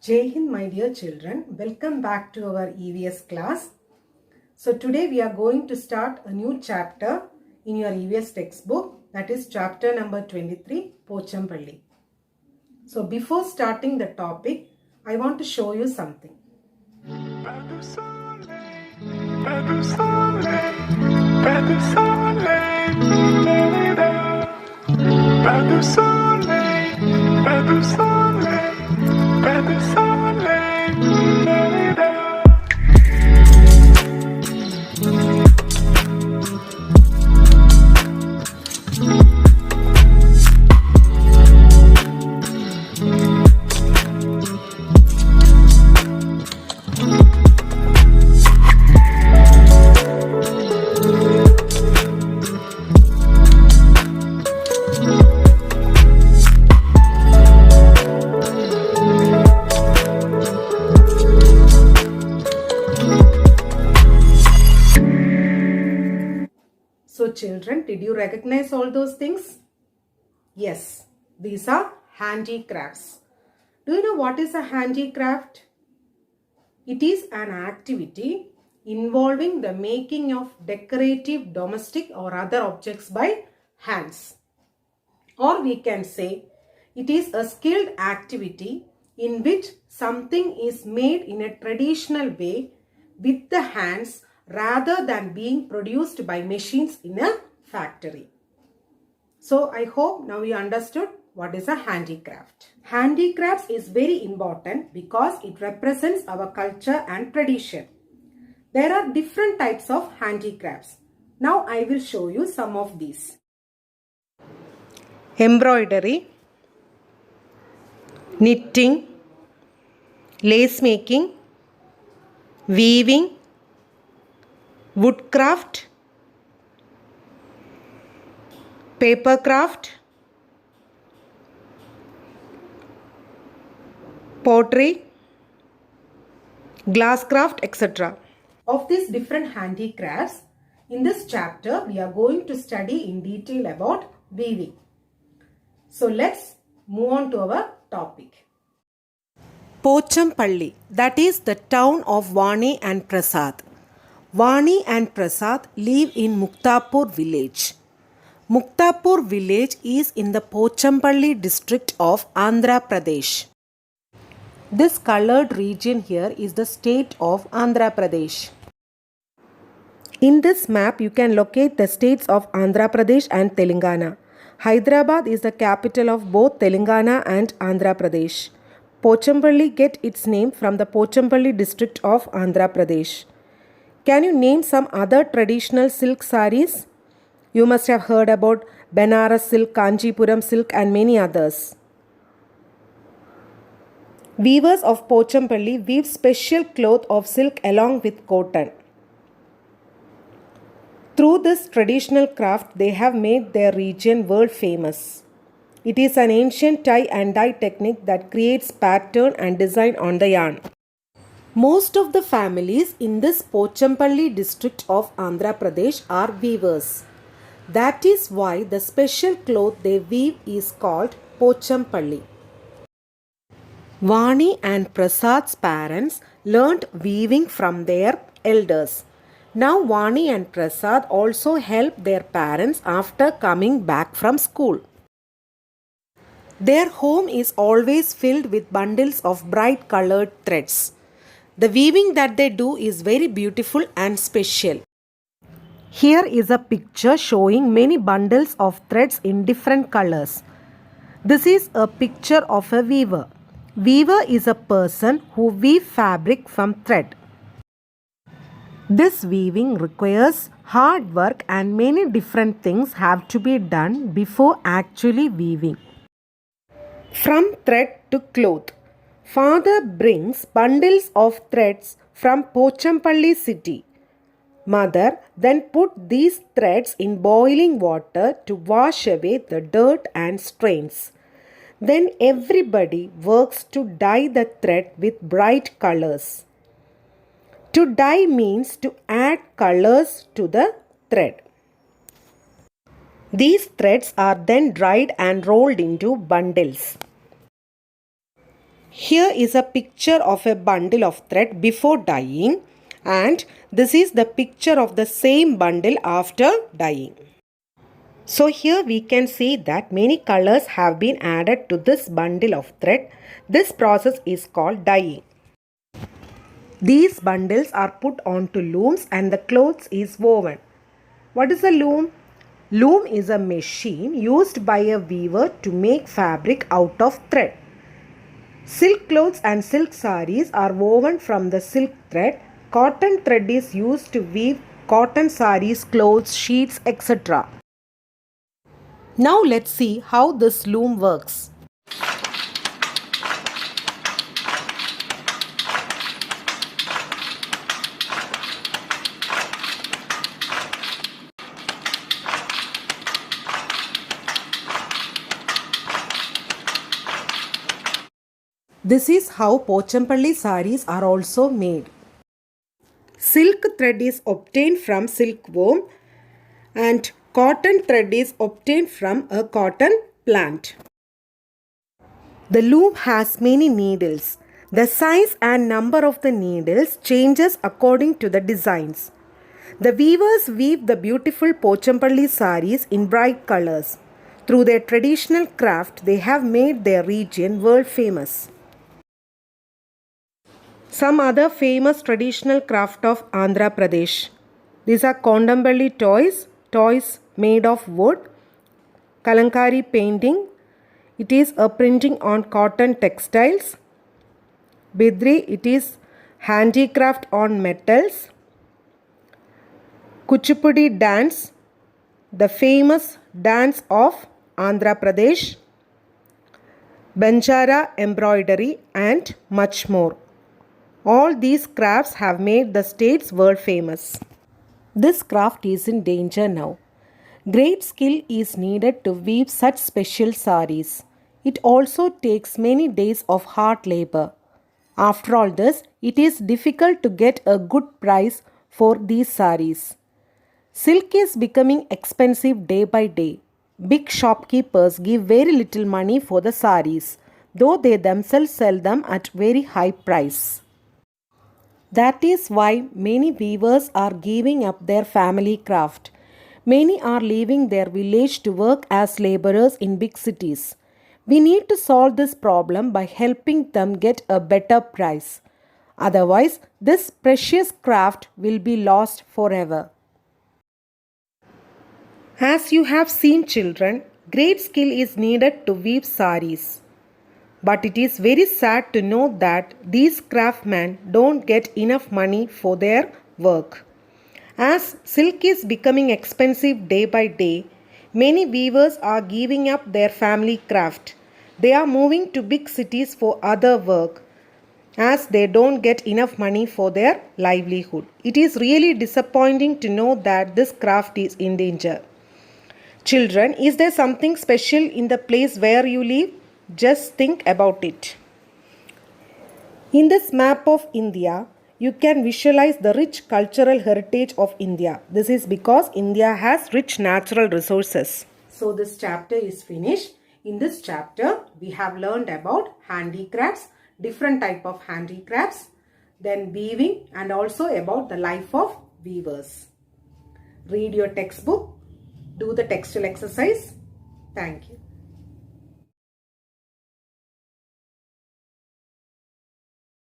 Jai Hind, my dear children. Welcome back to our EVS class. So today we are going to start a new chapter in your EVS textbook, that is chapter number 23, Pochampalli. So before starting the topic, I want to show you something. So children, did you recognize all those things? Yes, these are handicrafts. Do you know what is a handicraft? It is an activity involving the making of decorative domestic or other objects by hands. Or we can say it is a skilled activity in which something is made in a traditional way with the hands rather than being produced by machines in a factory. So I hope now you understood what is a handicraft. Handicrafts is very important because it represents our culture and tradition. There are different types of handicrafts. Now I will show you some of these. Embroidery, knitting, lace making, weaving, woodcraft, papercraft, pottery, glasscraft, etc. Of these different handicrafts, in this chapter we are going to study in detail about weaving. So let's move on to our topic. Pochampalli, that is the town of Vani and Prasad. Vani and Prasad live in Muktapur village. Muktapur village is in the Pochampalli district of Andhra Pradesh. This colored region here is the state of Andhra Pradesh. In this map, you can locate the states of Andhra Pradesh and Telangana. Hyderabad is the capital of both Telangana and Andhra Pradesh. Pochampalli gets its name from the Pochampalli district of Andhra Pradesh. Can you name some other traditional silk sarees? You must have heard about Benaras silk, Kanchipuram silk and many others. Weavers of Pochampalli weave special cloth of silk along with cotton. Through this traditional craft, they have made their region world famous. It is an ancient tie and dye technique that creates pattern and design on the yarn. Most of the families in this Pochampalli district of Andhra Pradesh are weavers. That is why the special cloth they weave is called Pochampalli. Vani and Prasad's parents learnt weaving from their elders. Now Vani and Prasad also help their parents after coming back from school. Their home is always filled with bundles of bright colored threads. The weaving that they do is very beautiful and special. Here is a picture showing many bundles of threads in different colors. This is a picture of a weaver. Weaver is a person who weaves fabric from thread. This weaving requires hard work and many different things have to be done before actually weaving. From thread to cloth. Father brings bundles of threads from Pochampalli city. Mother then put these threads in boiling water to wash away the dirt and stains. Then everybody works to dye the thread with bright colors. To dye means to add colors to the thread. These threads are then dried and rolled into bundles. Here is a picture of a bundle of thread before dyeing, and this is the picture of the same bundle after dyeing. So here we can see that many colors have been added to this bundle of thread. This process is called dyeing. These bundles are put onto looms and the cloth is woven. What is a loom? Loom is a machine used by a weaver to make fabric out of thread. Silk clothes and silk saris are woven from the silk thread. Cotton thread is used to weave cotton saris, clothes, sheets, etc. Now let's see how this loom works. This is how Pochampalli saris are also made. Silk thread is obtained from silkworm and cotton thread is obtained from a cotton plant. The loom has many needles. The size and number of the needles changes according to the designs. The weavers weave the beautiful Pochampalli saris in bright colors. Through their traditional craft, they have made their region world famous. Some other famous traditional craft of Andhra Pradesh. These are Kondampally toys, toys made of wood, Kalankari painting. It is a printing on cotton textiles. Bidri, it is handicraft on metals. Kuchipudi dance, the famous dance of Andhra Pradesh. Banjara embroidery and much more. All these crafts have made the states world famous. This craft is in danger now. Great skill is needed to weave such special saris. It also takes many days of hard labor. After all this, it is difficult to get a good price for these saris. Silk is becoming expensive day by day. Big shopkeepers give very little money for the saris, though they themselves sell them at very high price. That is why many weavers are giving up their family craft. Many are leaving their village to work as laborers in big cities. We need to solve this problem by helping them get a better price. Otherwise, this precious craft will be lost forever. As you have seen, children, great skill is needed to weave saris. But it is very sad to know that these craftsmen don't get enough money for their work. As silk is becoming expensive day by day, many weavers are giving up their family craft. They are moving to big cities for other work as they don't get enough money for their livelihood. It is really disappointing to know that this craft is in danger. Children, is there something special in the place where you live? Just think about it. In this map of India, you can visualize the rich cultural heritage of India. This is because India has rich natural resources. So this chapter is finished. In this chapter, we have learned about handicrafts, different type of handicrafts, then weaving and also about the life of weavers. Read your textbook, do the textual exercise. Thank you.